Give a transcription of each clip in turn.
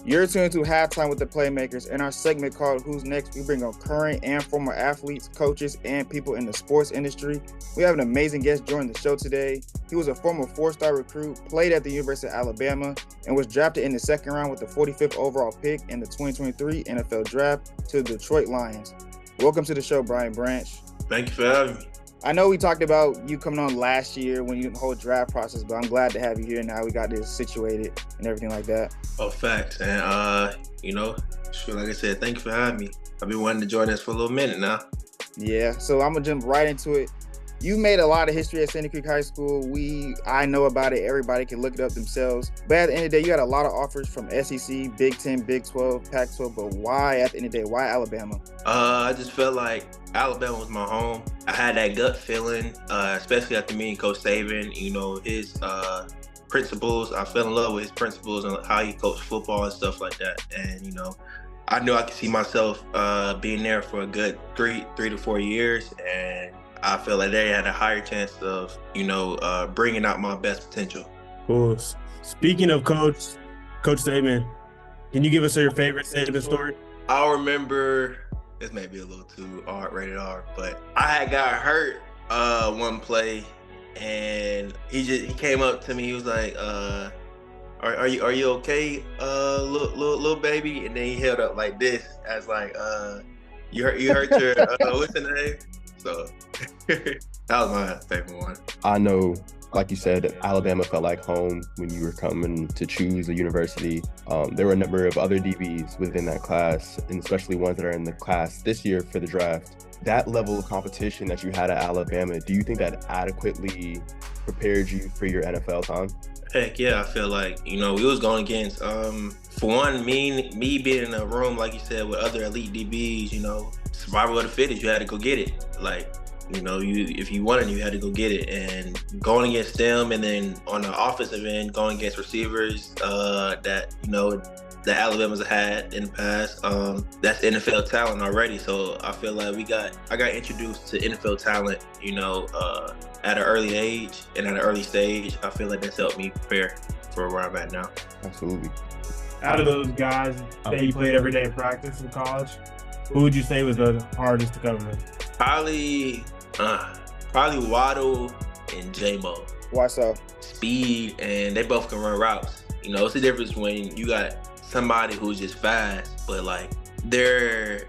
You're tuned to Halftime with the Playmakers. In our segment called Who's Next, we bring on current and former athletes, coaches, and people in the sports industry. We have an amazing guest joining the show today. He was a former 4-star recruit, played at the University of Alabama, and was drafted in the second round with the 45th overall pick in the 2023 NFL Draft to the Detroit Lions. Welcome to the show, Brian Branch. Thank you for having me. I know we talked about you coming on last year when you did the whole draft process, but I'm glad to have you here now. We got this situated and everything like that. Oh, facts. And, like I said, thank you for having me. I've been wanting to join us for a little minute now. Yeah, so I'm going to jump right into it. You made a lot of history at Sandy Creek High School. I know about it. Everybody can look it up themselves. But at the end of the day, you got a lot of offers from SEC, Big 10, Big 12, Pac-12. But why, at the end of the day, why Alabama? I just felt like Alabama was my home. I had that gut feeling, especially after meeting Coach Saban. You know, his principles. I fell in love with his principles and how he coached football and stuff like that. And, you know, I knew I could see myself being there for a good three to 4 years. And I feel like they had a higher chance of, bringing out my best potential. Cool. Speaking of Coach Saban, can you give us your favorite Saban story? I remember, this may be a little too rated R, but I had got hurt one play, and he came up to me. He was like, "Are you okay, little baby?" And then he held up like this, as like, "You hurt your what's the name?" So that was my favorite one. I know, like you said, Alabama felt like home when you were coming to choose a university. There were a number of other DBs within that class, and especially ones that are in the class this year for the draft. That level of competition that you had at Alabama, do you think that adequately prepared you for your NFL time? Heck yeah, I feel like, we was going against, for one, me being in a room, like you said, with other elite DBs, survival of the fittest, you had to go get it. Like, if you wanted, you had to go get it. And going against them, and then on the offensive end, going against receivers that Alabama's had in the past, that's NFL talent already. So I feel like I got introduced to NFL talent, at an early age and at an early stage. I feel like that's helped me prepare for where I'm at now. Absolutely. Out of those guys that you played every day in practice in college, who would you say was the hardest to cover? Probably Waddle and J-Mo. Why so? Speed, and they both can run routes. It's the difference when you got somebody who's just fast, but like they're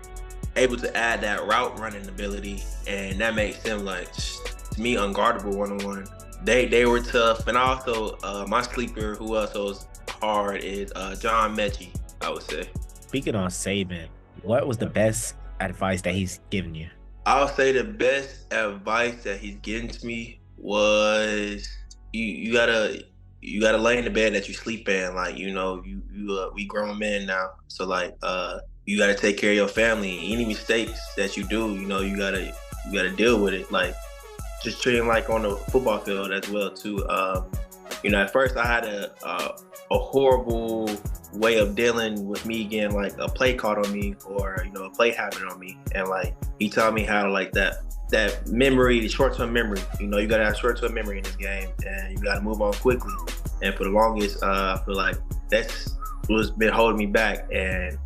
able to add that route running ability, and that makes them like, to me, unguardable one-on-one. They were tough. And also my sleeper, who also is hard, is John Mechie, I would say. Speaking on Saban, what was the best advice that he's given you? I'll say the best advice that he's given to me was you gotta lay in the bed that you sleep in. Like, we grown men now, so like you gotta take care of your family. Any mistakes that you do, you gotta deal with it. Like, just treating like on the football field as well too. At first I had a horrible way of dealing with me getting like a play caught on me, or a play happened on me, and like he taught me how to like that memory, the short-term memory. You gotta have short-term memory in this game, and you gotta move on quickly. And for the longest, I feel like that's what's been holding me back, and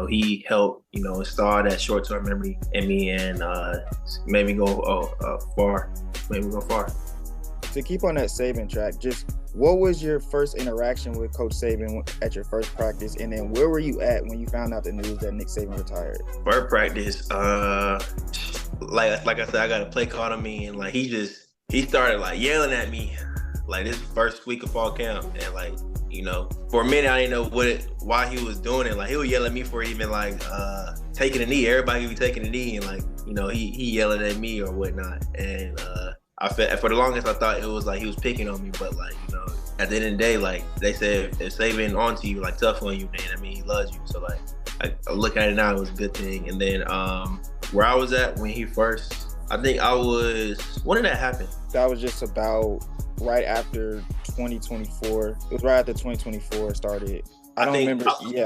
he helped install that short-term memory in me, and made me go far. To keep on that Saban track, just what was your first interaction with Coach Saban at your first practice, and then where were you at when you found out the news that Nick Saban retired? First practice, like I said, I got a play caught on me, and like he started like yelling at me, like this first week of fall camp, and like for a minute I didn't know why he was doing it. Like, he would yell at me for even like taking a knee. Everybody would be taking a knee, and like he yelling at me or whatnot, and I felt, for the longest, I thought it was like he was picking on me, but like, at the end of the day, like they said, if Saban onto you, like tough on you, man, I mean, he loves you. So like, I look at it now, it was a good thing. And then where I was at when he first, I think when did that happen? That was just about right after 2024. It was right after 2024 started. I don't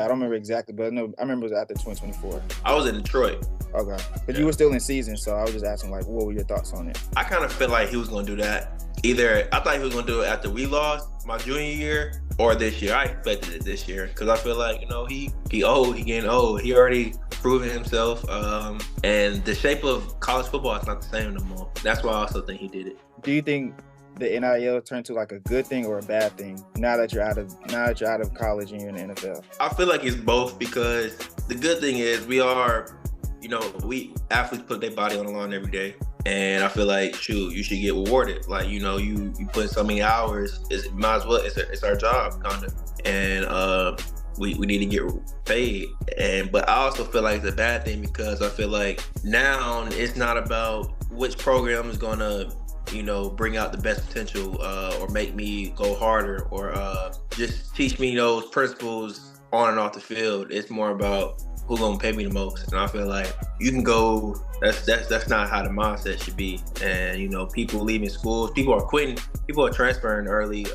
remember exactly, but no, I remember it was after 2024. I was in Detroit. Okay. But you were still in season, so I was just asking, like, what were your thoughts on it? I kind of felt like he was going to do that either I thought he was gonna do it after we lost my junior year or this year. I expected it this year because I feel like, you know, he old, he getting old. He already proven himself. And the shape of college football is not the same no more. That's why I also think he did it. Do you think the NIL turned to like a good thing or a bad thing now that you're out of college and you're in the NFL? I feel like it's both, because the good thing is we athletes put their body on the line every day. And I feel like, shoot, you should get rewarded. Like, you know, you put so many hours, might as well, it's our job, kind of. And we need to get paid. But I also feel like it's a bad thing because I feel like now it's not about which program is going to, you know, bring out the best potential or make me go harder or just teach me those principles on and off the field. It's more about who's gonna pay me the most. And I feel like you can go, that's not how the mindset should be. And, you know, people leaving schools, people are quitting, people are transferring early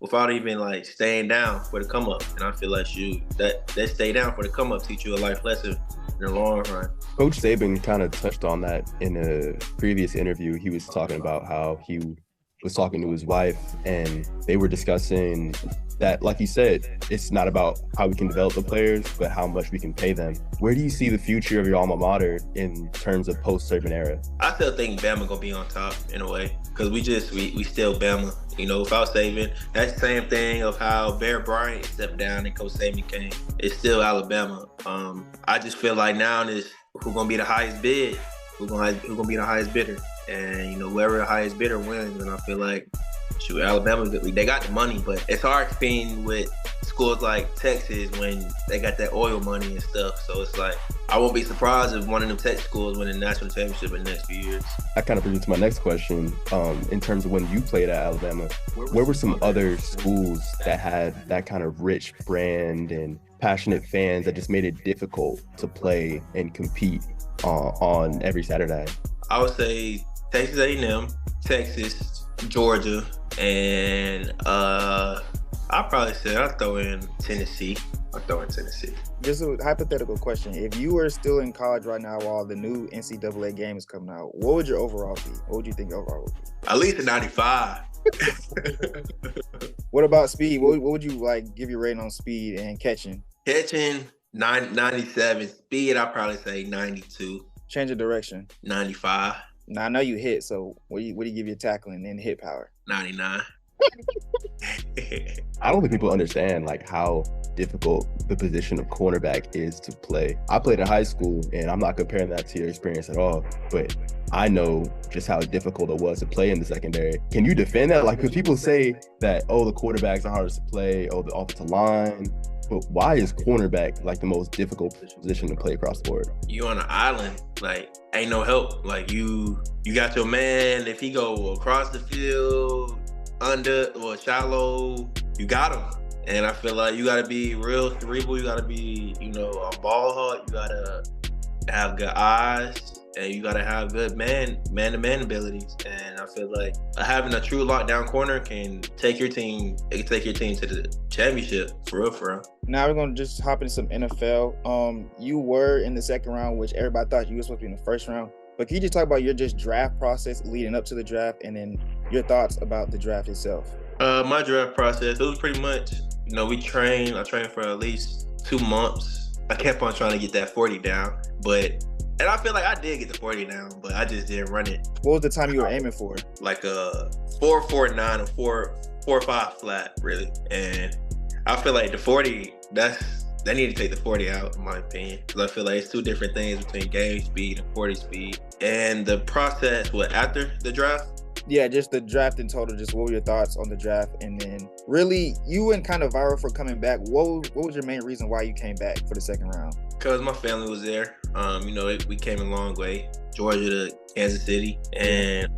without even like staying down for the come up. And I feel like, shoot, that stay down for the come up teach you a life lesson in the long run. Coach Saban kind of touched on that in a previous interview. He was talking about how he was talking to his wife and they were discussing that, like you said, it's not about how we can develop the players, but how much we can pay them. Where do you see the future of your alma mater in terms of post-Saban era? I still think Bama gonna be on top in a way, because we still Bama. You know, without Saban, that's the same thing of how Bear Bryant stepped down and Coach Saban came. It's still Alabama. I just feel like now is who's gonna be the highest bid, who's gonna be the highest bidder, and, you know, whoever the highest bidder wins. And I feel like, shoot, Alabama, they got the money, but it's hard competing with schools like Texas when they got that oil money and stuff. So it's like, I won't be surprised if one of them Texas schools win a national championship in the next few years. That kind of brings me to my next question. In terms of when you played at Alabama, where were some other schools that had that kind of rich brand and passionate fans that just made it difficult to play and compete on every Saturday? I would say Texas A&M, Texas, Georgia, and I'd probably say I'd throw in Tennessee. Just a hypothetical question. If you were still in college right now while the new NCAA game is coming out, what would your overall be? What would you think your overall would be? At least a 95. What about speed? What would you like give your rating on speed and catching? Catching, 97. Speed, I'd probably say 92. Change of direction? 95. Now, I know you hit, so what do you give your tackling and hit power? 99. I don't think people understand like how difficult the position of cornerback is to play. I played in high school, and I'm not comparing that to your experience at all, but I know just how difficult it was to play in the secondary. Can you defend that? Like, because people say that, oh, the quarterbacks are hardest to play, oh, the offensive line, but why is cornerback like the most difficult position to play across the board? You on an island, like ain't no help. Like you got your man. If he go across the field, under or shallow, you got him. And I feel like you got to be real cerebral. You got to be, you know, a ball hawk. You got to have good eyes, and you got to have good man-to-man abilities. And I feel like having a true lockdown corner can take your team to the championship, for real. Now we're going to just hop into some NFL. You were in the second round, which everybody thought you were supposed to be in the first round. But can you just talk about your just draft process leading up to the draft, and then your thoughts about the draft itself? My draft process, it was pretty much, you know, I trained for at least 2 months. I kept on trying to get that 40 down, and I feel like I did get the 40 down, but I just didn't run it. What was the time you were aiming for? Like a 4.49 or 4.5 flat, really. And I feel like the 40, they need to take the 40 out, in my opinion, because I feel like it's two different things between game speed and 40 speed. And the process, after the draft? Yeah, just the draft in total. Just what were your thoughts on the draft? And then really, you went kind of viral for coming back. What was your main reason why you came back for the second round? Because my family was there. You know, we came a long way, Georgia to Kansas City, and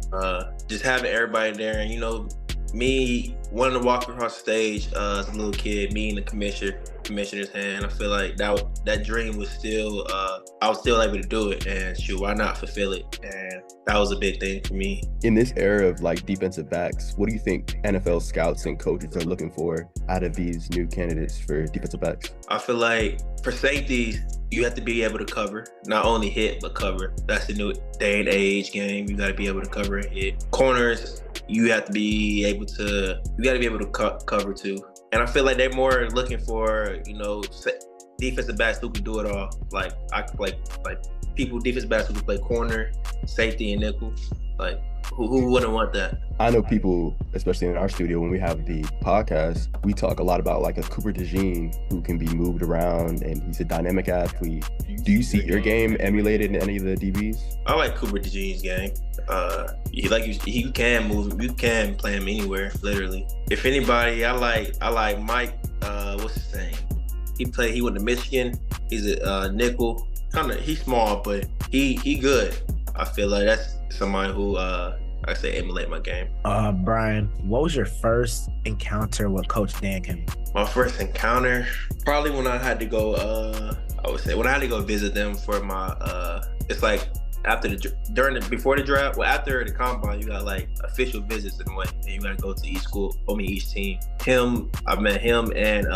just having everybody there. And, you know, me wanting to walk across the stage as a little kid, meeting the commissioner's hand, I feel like that dream was still, I was still able to do it, and shoot, why not fulfill it? And that was a big thing for me. In this era of like defensive backs, what do you think NFL scouts and coaches are looking for out of these new candidates for defensive backs? I feel like for safeties, you have to be able to cover, not only hit, but cover. That's the new day and age game. You got to be able to cover and hit. Corners, you have to be able to cover too. And I feel like they're more looking for, defensive backs who can do it all. Like I could play defensive backs who can play corner, safety, and nickel. Like who wouldn't want that? I know people, especially in our studio, when we have the podcast, we talk a lot about like a Cooper DeJean who can be moved around and he's a dynamic athlete. Do you see your game emulated in any of the DBs? I like Cooper DeJean's game. He can move. You can play him anywhere, literally. If anybody, I like Mike. What's his name? He went to Michigan. He's a nickel. He's small, but he good. I feel like that's somebody who I say emulate my game. Brian, what was your first encounter with Coach Dan Kimmel? My first encounter, probably when I had to go. I would say when I had to go visit them for my. It's like before the draft. Well, after the combine, you got like official visits in a way, and you got to go to each team. I met him and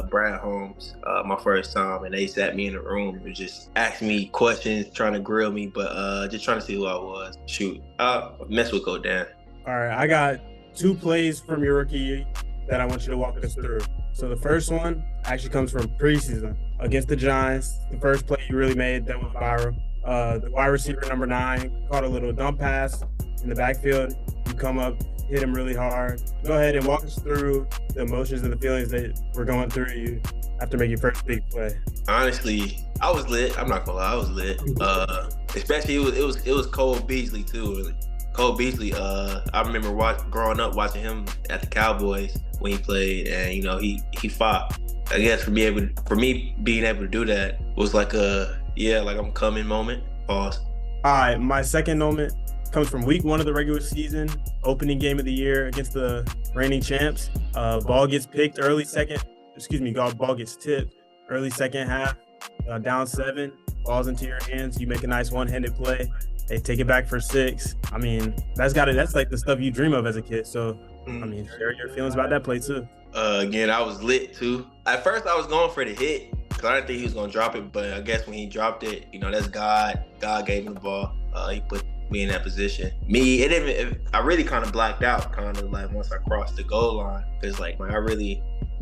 Brad Holmes my first time, and they sat me in a room and just asked me questions, trying to grill me, but just trying to see who I was. Shoot, I mess with Coach Dan. All right, I got 2 plays from your rookie that I want you to walk us through. So the first one actually comes from preseason against the Giants. The first play you really made that was viral. The wide receiver number 9 caught a little dump pass in the backfield. You come up, hit him really hard. Go ahead and walk us through the emotions and the feelings that were going through you after making your first big play. Honestly, I was lit. I'm not gonna lie, I was lit. Especially it was Cole Beasley too. Cole Beasley, I remember growing up watching him at the Cowboys when he played, and he fought. I guess for me being able to do that was like I'm coming moment. Pause. All right, my second moment comes from week 1 of the regular season, opening game of the year against the reigning champs. Ball gets tipped early second half, down 7, falls into your hands. You make a nice one-handed play. They take it back for 6. I mean, that's like the stuff you dream of as a kid. So, I mean, share your feelings about that play too. Again, I was lit too. At first, I was going for the hit because I didn't think he was gonna drop it. But I guess when he dropped it, that's God. God gave him the ball. He put me in that position. I really kind of blacked out, kind of like once I crossed the goal line. Cause like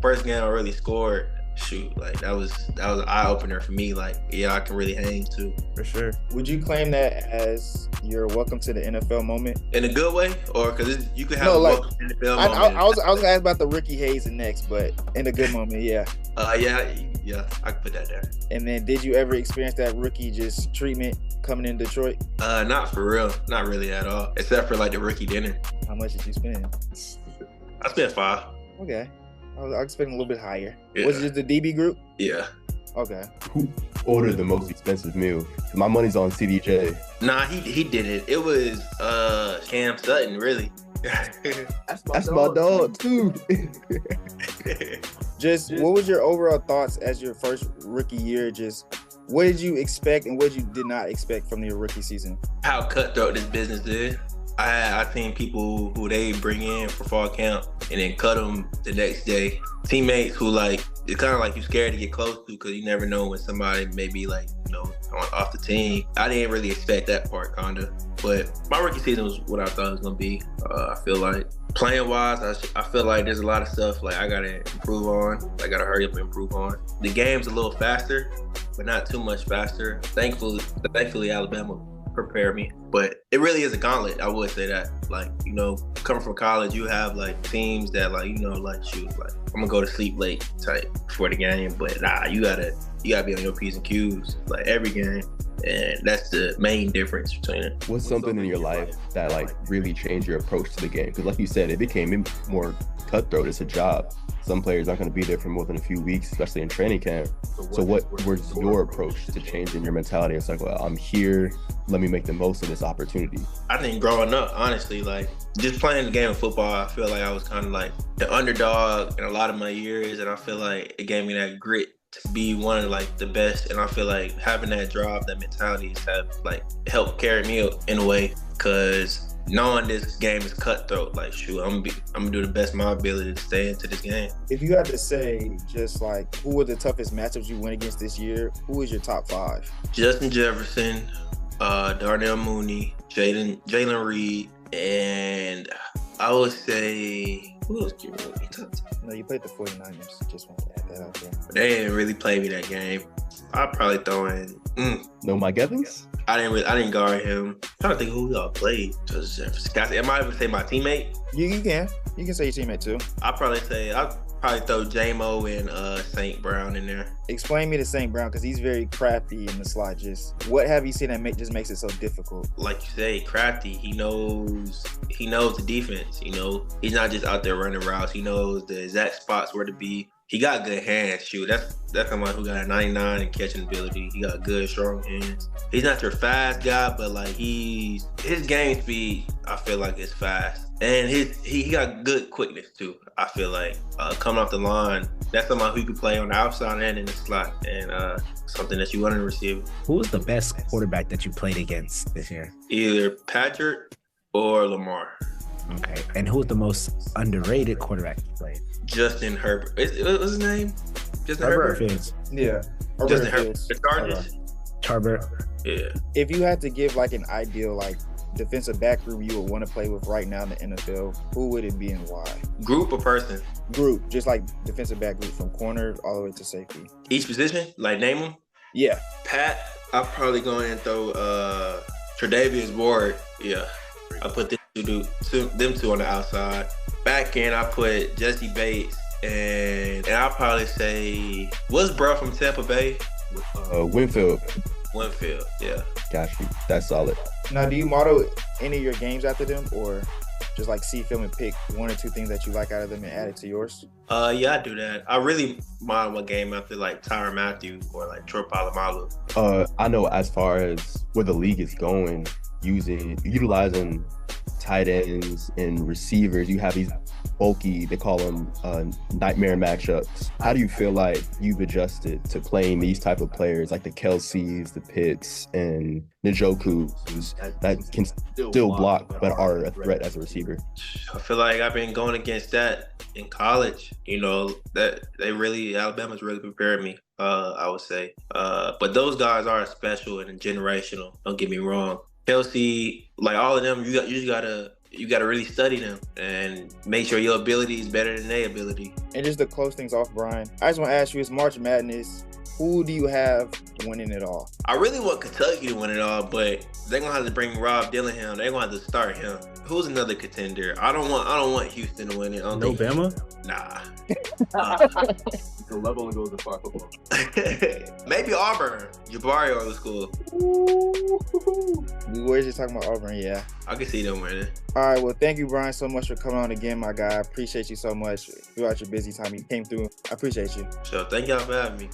first game I really scored. Shoot, like that was an eye opener for me. Like, yeah, I can really hang too. For sure. Would you claim that as your welcome to the NFL moment? In a good way, or because you could have welcome to the NFL moment? I was gonna ask about the Ricky Hayes next, but in a good moment, yeah. Yeah, I could put that there. And then, did you ever experience that rookie just treatment coming in Detroit? Not for real, not really at all. Except for like the rookie dinner. How much did you spend? I spent $5. Okay. I was expecting a little bit higher. Yeah. Was it just the DB group? Yeah. Okay. Who ordered the most expensive meal? My money's on CDJ. Nah, he did it. It was Cam Sutton, really. That's my dog too. Just what was your overall thoughts as your first rookie year? Just what did you expect and what you did not expect from your rookie season? How cutthroat this business is. I seen people who they bring in for fall camp and then cut them the next day. Teammates who like, it's kind of like you scared to get close to because you never know when somebody may be like, off the team. I didn't really expect that part, kinda. But my rookie season was what I thought it was gonna be. I feel like playing wise, I feel like there's a lot of stuff like I gotta improve on. I gotta hurry up and improve on. The game's a little faster, but not too much faster. Thankfully, Alabama prepared me, but it really is a gauntlet. I would say that, like, coming from college, you have like teams that like, shoot, like I'm gonna go to sleep late type before the game, but nah, you gotta be on your P's and Q's like every game, and that's the main difference between it. What's something in your life that like really changed your approach to the game? Because like you said, it became more cutthroat. It's a job. Some players aren't going to be there for more than a few weeks, especially in training camp. So what was your approach to changing your mentality? It's like, well, I'm here. Let me make the most of this opportunity. I think growing up, honestly, like just playing the game of football, I feel like I was kind of like the underdog in a lot of my years. And I feel like it gave me that grit to be one of like the best. And I feel like having that drive, that mentality have like helped carry me in a way, because knowing this game is cutthroat, like, shoot, I'm gonna do the best of my ability to stay into this game. If you had to say, just like, who were the toughest matchups you went against this year, who is your top 5? Justin Jefferson, Darnell Mooney, Jalen Reed, and I would say, who else can really talk to? No, you played the 49ers. Just want to add that out there. They didn't really play me that game. I'd probably throw in. No Mike Evans? I didn't guard him. I'm trying to think who y'all played. Am I even say my teammate? You can say your teammate too. I'd probably throw J-Mo and St. Brown in there. Explain me to St. Brown because he's very crafty in the slot. Just what have you seen that just makes it so difficult? Like you say, crafty. He knows the defense. You know, he's not just out there running routes. He knows the exact spots where to be. He got good hands. Shoot, that's someone who got a 99 in catching ability. He got good, strong hands. He's not your fast guy, but like his game speed, I feel like is fast. And he got good quickness too. I feel like coming off the line, that's someone who can play on the outside and in the slot, and something that you want to receive. Who was the best quarterback that you played against this year? Either Patrick or Lamar. Okay. And who was the most underrated quarterback you played? Justin Herbert. What's his name? Justin Herbert. Fields. Yeah. Justin Herbert. The Chargers. Herbert. Yeah. If you had to give like an ideal like defensive back group you would want to play with right now in the NFL, who would it be and why? Group or person? Group, just like defensive back group from corner all the way to safety. Each position? Like name them? Yeah. Pat, I'll probably go in and throw Tre'Davious Ward. Yeah. I put them two on the outside. Back end, I put Jesse Bates and I'll probably say, what's bro from Tampa Bay? Winfield. Yeah. Got you. That's solid. Now, do you model any of your games after them, or just like see film and pick one or two things that you like out of them and add it to yours? Yeah, I do that. I really model one game after like Tyrann Mathieu or like Troy Polamalu. I know as far as where the league is going, utilizing tight ends and receivers, you have these bulky, they call them nightmare matchups. How do you feel like you've adjusted to playing these type of players like the Kelseys, the Pitts, and Njokus that can still block but are a threat as a receiver? I feel like I've been going against that in college. You know, that Alabama's really prepared me, I would say. But those guys are special and generational, don't get me wrong. Kelce, like all of them, you gotta really study them and make sure your ability is better than their ability. And just to close things off, Brian, I just want to ask you, it's March Madness. Who do you have winning it all? I really want Kentucky to win it all, but they're gonna have to bring Rob Dillingham. They're gonna have to start him. Who's another contender? I don't want Houston to win it. No Bama? Nah. The level and goes to far football. Maybe Auburn. Jabari Old School. We were just talking about Auburn, yeah. I can see them winning. All right, well, thank you, Brian, so much for coming on again, my guy. I appreciate you so much. Throughout your busy time, you came through. I appreciate you. So thank y'all for having me.